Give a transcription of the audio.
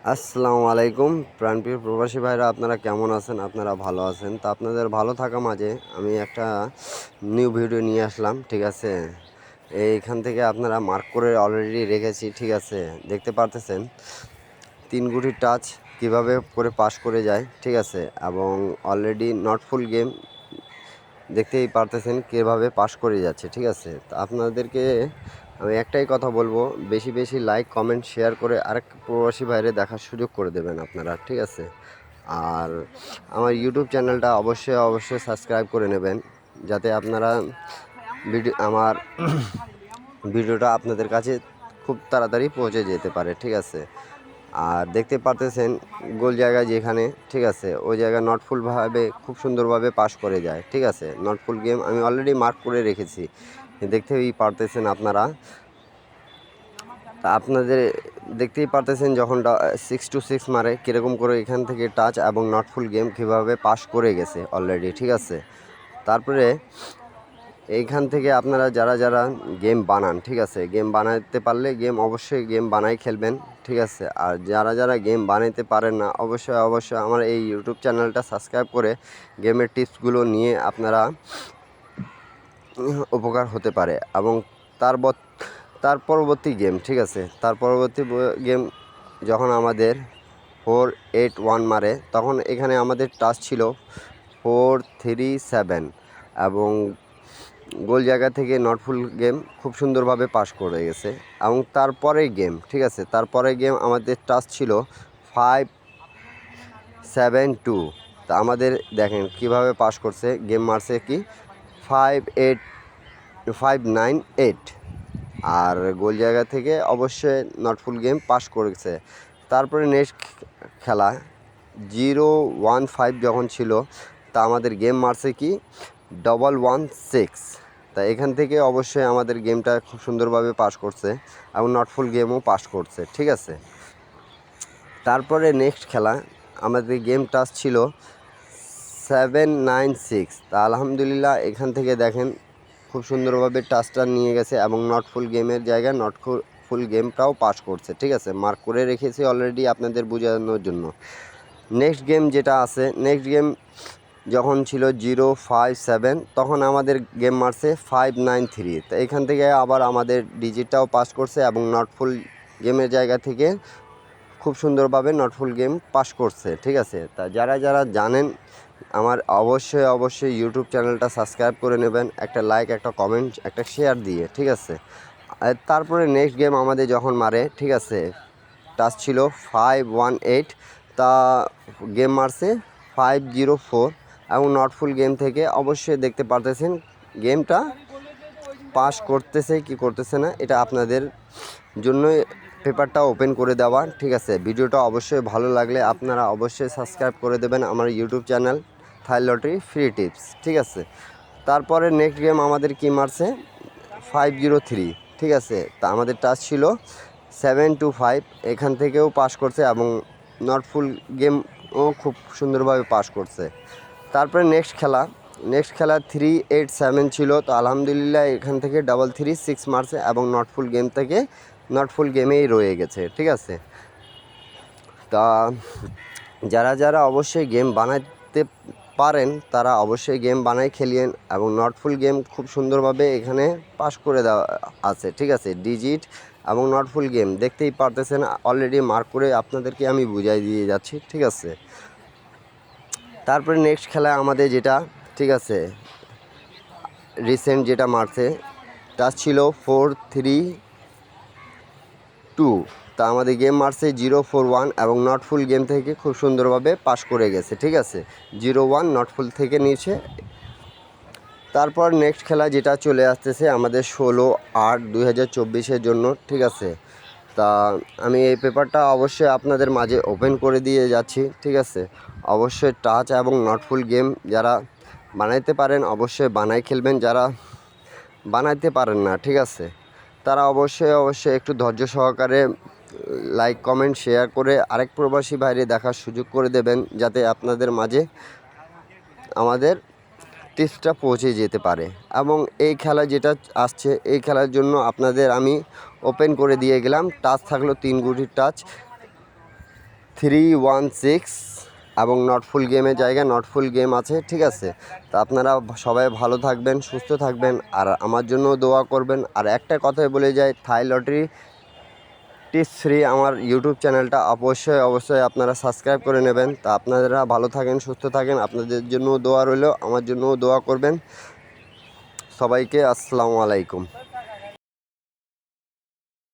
আসসালামু আলাইকুম প্রাণপ্রিয় প্রবাসী ভাইরা, আপনারা কেমন আছেন? আপনারা ভালো আছেন? তো আপনাদের ভালো থাকা মাঝে আমি একটা নিউ ভিডিও নিয়ে আসলাম, ঠিক আছে? এইখান থেকে আপনারা মার্ক করে অলরেডি রেখেছি, ঠিক আছে? দেখতে পারতেছেন 3 গুটি টাচ কিভাবে করে পাস করে যায়, ঠিক আছে? এবং অলরেডি নট ফুল গেম দেখতেই পারতেছেন কীভাবে পাস করে যাচ্ছে, ঠিক আছে? তো আপনাদেরকে আমি একটাই কথা বলবো, বেশি বেশি লাইক কমেন্ট শেয়ার করে আরেক প্রবাসী ভাইরে দেখার সুযোগ করে দেবেন আপনারা, ঠিক আছে? আর আমার ইউটিউব চ্যানেলটা অবশ্যই সাবস্ক্রাইব করে নেবেন, যাতে আপনারা আমার ভিডিওটা আপনাদের কাছে খুব তাড়াতাড়ি পৌঁছে যেতে পারে, ঠিক আছে? আর দেখতে পারতেছেন গোল জায়গায় যেখানে, ঠিক আছে, ওই জায়গায় নটফুলভাবে খুব সুন্দরভাবে পাস করে যায়, ঠিক আছে? নটফুল গেম আমি অলরেডি মার্ক করে রেখেছি, দেখতেই পারতেছেন আপনারা। তা আপনাদের দেখতেই পারতেছেন যখন 6-6 মারে কীরকম করে এখান থেকে টাচ এবং নটফুল গেম কীভাবে পাস করে গেছে অলরেডি, ঠিক আছে? তারপরে এইখান থেকে আপনারা যারা গেম বানান, ঠিক আছে, গেম বানাতে পারলে অবশ্যই গেম বানাই খেলবেন, ঠিক আছে? আর যারা গেম বানাইতে পারেন না, অবশ্যই আমার এই ইউটিউব চ্যানেলটা সাবস্ক্রাইব করে গেমের টিপসগুলো নিয়ে আপনারা উপকার হতে পারে। এবং তার পরবর্তী গেম, ঠিক আছে, তার পরবর্তী গেম যখন আমাদের 4-8-1 মারে, তখন এখানে আমাদের টাচ ছিল 4-3-7 এবং গোল জায়গা থেকে নটফুল গেম খুব সুন্দরভাবে পাস করে গেছে। এবং তারপরের গেম, ঠিক আছে, তারপরের গেম আমাদের টাচ ছিল 5-7-2। তা আমাদের দেখেন কিভাবে পাস করছে, গেম মারছে কি 5-9-8, আর গোল জায়গা থেকে অবশ্যই নটফুল গেম পাস করেছে। তারপরে নেক্সট খেলা 0-1-5 যখন ছিল, তা আমাদের গেম মারছে কি 1-1-6। তা এখান থেকে অবশ্যই আমাদের গেমটা খুব সুন্দরভাবে পাস করছে এবং নটফুল গেমও পাস করছে, ঠিক আছে? তারপরে নেক্সট খেলা আমাদের গেম টাচ ছিল 7-9-6। তা আলহামদুলিল্লাহ এখান থেকে দেখেন খুব সুন্দরভাবে টাচটা নিয়ে গেছে এবং নটফুল গেমের জায়গায় ফুল গেমটাও পাস করছে, ঠিক আছে? মার্ক করে রেখেছি অলরেডি আপনাদের বোঝানোর জন্য। নেক্সট গেম যেটা আছে, নেক্সট গেম যখন ছিল 0-5-7, তখন আমাদের গেম মারছে 5-9-3। তো এখান থেকে আবার আমাদের ডিজিটটাও পাস করছে এবং নটফুল গেমের জায়গা থেকে খুব সুন্দরভাবে নটফুল গেম পাস করছে, ঠিক আছে? তা যারা জানেন আমার অবশ্যই ইউটিউব চ্যানেলটা সাবস্ক্রাইব করে নেবেন, একটা লাইক, একটা কমেন্ট, একটা শেয়ার দিয়ে, ঠিক আছে? আর তারপরে নেক্সট গেম আমাদের যখন মারে, ঠিক আছে, টাচ ছিল 5-1-8, তা গেম মারছে 5-0-4 এবং নটফুল গেম থেকে অবশ্যই দেখতে পারতেছেন গেমটা পাস করতেছে কি করতেছে না, এটা আপনাদের জন্যই পেপারটা ওপেন করে দেওয়া, ঠিক আছে? ভিডিওটা অবশ্যই ভালো লাগলে আপনারা অবশ্যই সাবস্ক্রাইব করে দেবেন আমার ইউটিউব চ্যানেল থাই লটারি ফ্রি টিপস, ঠিক আছে? তারপরে নেক্সট গেম আমাদের কি মারছে 5-0-3, ঠিক আছে? তা আমাদের টাচ ছিল 7-5, এখান থেকেও পাস করছে এবং নটফুল গেমও খুব সুন্দরভাবে পাস করছে। তারপরে নেক্সট খেলা 3-8-7 ছিল। তো আলহামদুলিল্লাহ এখান থেকে 3-3-6 মারছে এবং নটফুল গেমেই রয়ে গেছে, ঠিক আছে? তা যারা অবশ্যই গেম বানাতে পারেন তারা অবশ্যই গেম বানাই খেলিয়েন এবং নটফুল গেম খুব সুন্দরভাবে এখানে পাস করে দেওয়া আছে, ঠিক আছে? ডিজিট এবং নটফুল গেম দেখতেই পারতেছেন, অলরেডি মার্ক করে আপনাদেরকে আমি বুঝাই দিয়ে যাচ্ছি, ঠিক আছে? তারপরে নেক্সট খেলা আমাদের যেটা, ঠিক আছে, রিসেন্ট যেটা মারছে, তা ছিল 4-3-2। তা আমাদের গেম মারছে 0-4-1 এবং নটফুল গেম থেকে খুব সুন্দরভাবে পাস করে গেছে, ঠিক আছে? 0-1 নটফুল থেকে নিয়েছে। তারপর নেক্সট খেলা যেটা চলে আসতেছে আমাদের 16/8/2024 জন্য, ঠিক আছে? তা আমি এই পেপারটা অবশ্যই আপনাদের মাঝে ওপেন করে দিয়ে যাচ্ছি, ঠিক আছে? অবশ্যই টাচ এবং নটফুল গেম যারা বানাইতে পারেন অবশ্যই বানাই খেলবেন, যারা বানাইতে পারেন না, ঠিক আছে, তারা অবশ্যই একটু ধৈর্য সহকারে লাইক কমেন্ট শেয়ার করে আরেক প্রবাসী বাইরে দেখার সুযোগ করে দেবেন, যাতে আপনাদের মাঝে আমাদের টিপসটা পৌঁছে যেতে পারে। এবং এই খেলা যেটা আসছে, এই খেলার জন্য আপনাদের আমি ওপেন করে দিয়ে গেলাম, টাচ থাকলো 3 গুটির টাচ 316 এবং নট ফুল গেমের জায়গায় নট ফুল গেম আছে, ঠিক আছে। তা আপনারা সবাই ভালো থাকবেন, সুস্থ থাকবেন, আর আমার জন্য দোয়া করবেন। আর একটা কথাই বলে যায়, থাই লটারি টিপস ফ্রি আমার ইউটিউব চ্যানেলটা অবশ্যই আপনারা সাবস্ক্রাইব করে নেবেন। তা আপনারা ভালো থাকেন, সুস্থ থাকেন, আপনাদের জন্য দোয়া রইল, আমার জন্যও দোয়া করবেন। সবাইকে আসসালামু আলাইকুম।